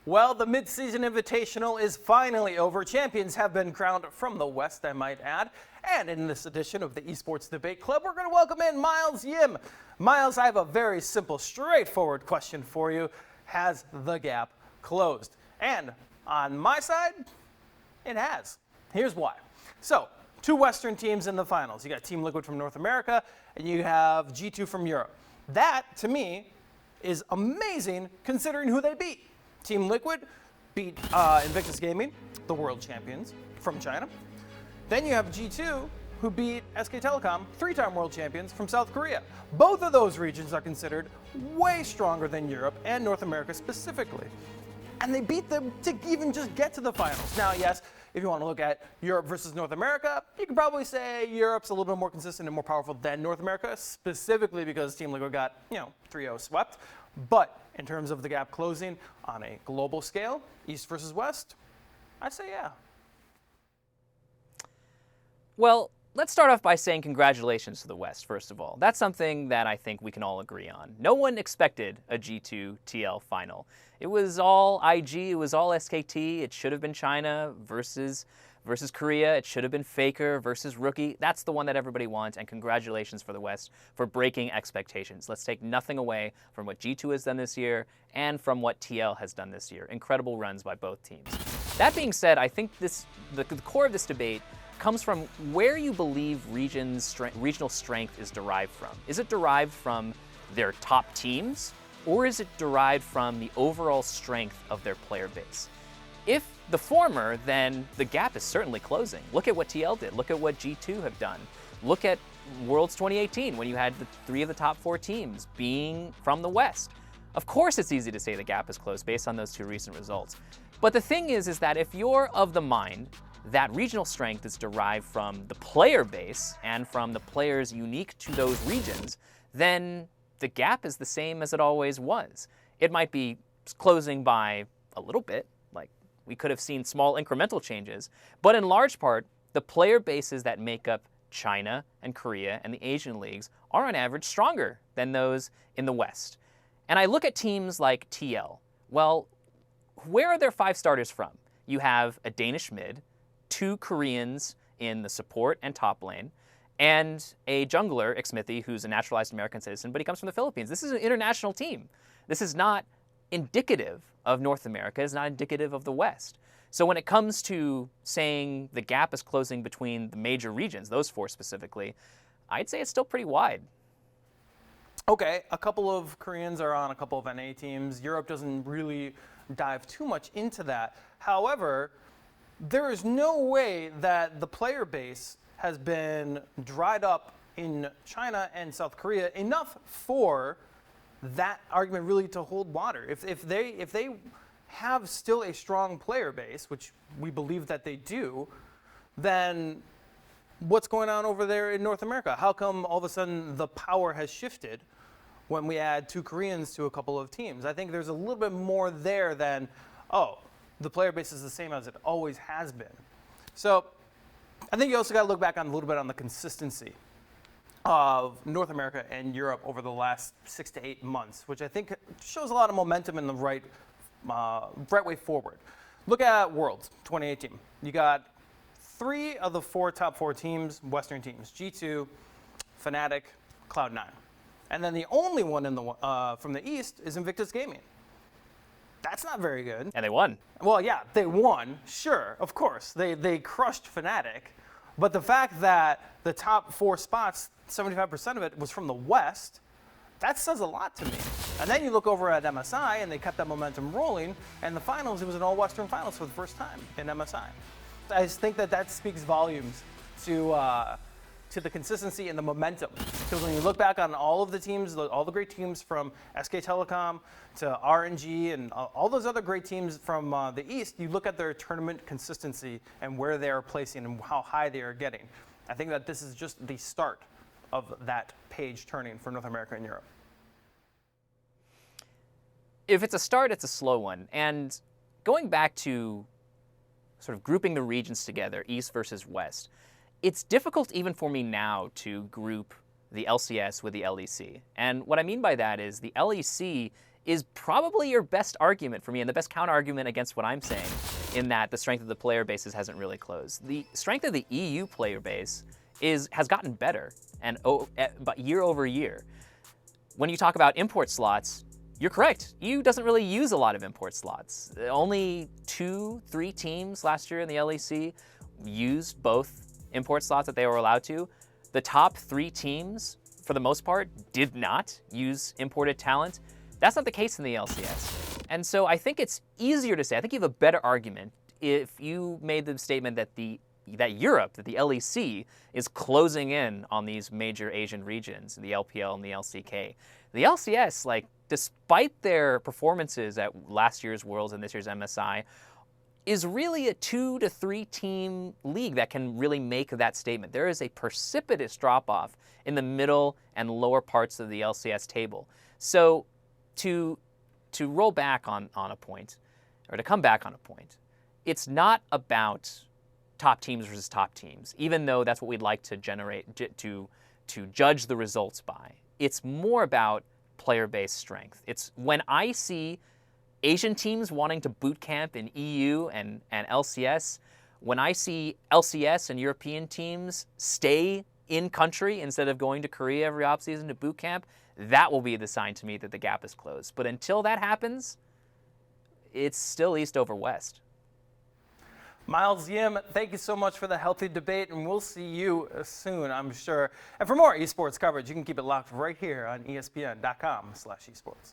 Well, the mid-season invitational is finally over. Champions have been crowned from the West, I might add. And in this edition of the Esports Debate Club, we're going to welcome in Miles Yim. Miles, I have a very simple, straightforward question for you. Has the gap closed? And on my side, it has. Here's why. So, two Western teams in the finals. You got Team Liquid from North America, and you have G2 from Europe. That, to me, is amazing considering who they beat. Team Liquid beat Invictus Gaming, the world champions from China. Then you have G2, who beat SK Telecom, three-time world champions from South Korea. Both of those regions are considered way stronger than Europe and North America specifically. And they beat them to even just get to the finals. Now, yes, if you want to look at Europe versus North America, you can probably say Europe's a little bit more consistent and more powerful than North America, specifically because Team Liquid got, 3-0 swept. But in terms of the gap closing on a global scale, East versus West, I'd say yeah. Well, let's start off by saying congratulations to the West, first of all. That's something that I think we can all agree on. No one expected a G2 TL final. It was all IG, it was all SKT, it should have been China versus Korea, it should have been Faker versus Rookie. That's the one that everybody wants, and congratulations for the West for breaking expectations. Let's take nothing away from what G2 has done this year and from what TL has done this year. Incredible runs by both teams. That being said, I think the core of this debate comes from where you believe regional strength is derived from. Is it derived from their top teams, or is it derived from the overall strength of their player base? If the former, then the gap is certainly closing. Look at what TL did. Look at what G2 have done. Look at Worlds 2018 when you had the three of the top four teams being from the West. Of course it's easy to say the gap is closed based on those two recent results. But the thing is that if you're of the mind that regional strength is derived from the player base and from the players unique to those regions, then the gap is the same as it always was. It might be closing by a little bit, like we could have seen small incremental changes, but in large part, the player bases that make up China and Korea and the Asian leagues are on average stronger than those in the West. And I look at teams like TL. Well, where are their five starters from? You have a Danish mid, two Koreans in the support and top lane, and a jungler, Xmithy, who's a naturalized American citizen, but he comes from the Philippines. This is an international team. This is not indicative of North America. It's not indicative of the West. So when it comes to saying the gap is closing between the major regions, those four specifically, I'd say it's still pretty wide. Okay, a couple of Koreans are on a couple of NA teams. Europe doesn't really dive too much into that. However, there is no way that the player base has been dried up in China and South Korea enough for that argument really to hold water. If they have still a strong player base, which we believe that they do, then what's going on over there in North America? How come all of a sudden the power has shifted when we add two Koreans to a couple of teams? I think there's a little bit more there than, the player base is the same as it always has been. So I think you also got to look back on a little bit on the consistency of North America and Europe over the last 6 to 8 months, which I think shows a lot of momentum in the right way forward. Look at Worlds 2018. You got 3 of the 4 top 4 teams, Western teams, G2, Fnatic, Cloud9. And then the only one in from the East is Invictus Gaming. That's not very good. And they won. Well, yeah, they won, sure, of course. They crushed Fnatic. But the fact that the top 4 spots, 75% of it was from the West, that says a lot to me. And then you look over at MSI, and they kept that momentum rolling. And the finals, it was an all-Western finals for the first time in MSI. I just think that speaks volumes to the consistency and the momentum. Because when you look back on all of the teams, all the great teams from SK Telecom to RNG and all those other great teams from the East, you look at their tournament consistency and where they are placing and how high they are getting. I think that this is just the start of that page turning for North America and Europe. If it's a start, it's a slow one. And going back to sort of grouping the regions together, East versus West, it's difficult even for me now to group the LCS with the LEC. And what I mean by that is the LEC is probably your best argument for me and the best counter argument against what I'm saying, in that the strength of the player bases hasn't really closed. The strength of the EU player base has gotten better, and but year over year. When you talk about import slots, you're correct. EU doesn't really use a lot of import slots. Only 2-3 teams last year in the LEC used both import slots that they were allowed to. The top 3 teams, for the most part, did not use imported talent. That's not the case in the LCS. And so I think it's easier to say, I think you have a better argument if you made the statement that that Europe, that the LEC, is closing in on these major Asian regions, the LPL and the LCK. The LCS, like, despite their performances at last year's Worlds and this year's MSI, is really a 2 to 3 team league that can really make that statement. There is a precipitous drop-off in the middle and lower parts of the LCS table. So to roll back on a point, or to come back on a point, it's not about top teams versus top teams, even though that's what we'd like to to judge the results by. It's more about player-based strength. It's when I see Asian teams wanting to boot camp in EU and LCS, when I see LCS and European teams stay in country instead of going to Korea every offseason to boot camp, that will be the sign to me that the gap is closed. But until that happens, it's still East over West. Miles Yim, thank you so much for the healthy debate, and we'll see you soon, I'm sure. And for more esports coverage, you can keep it locked right here on ESPN.com/esports.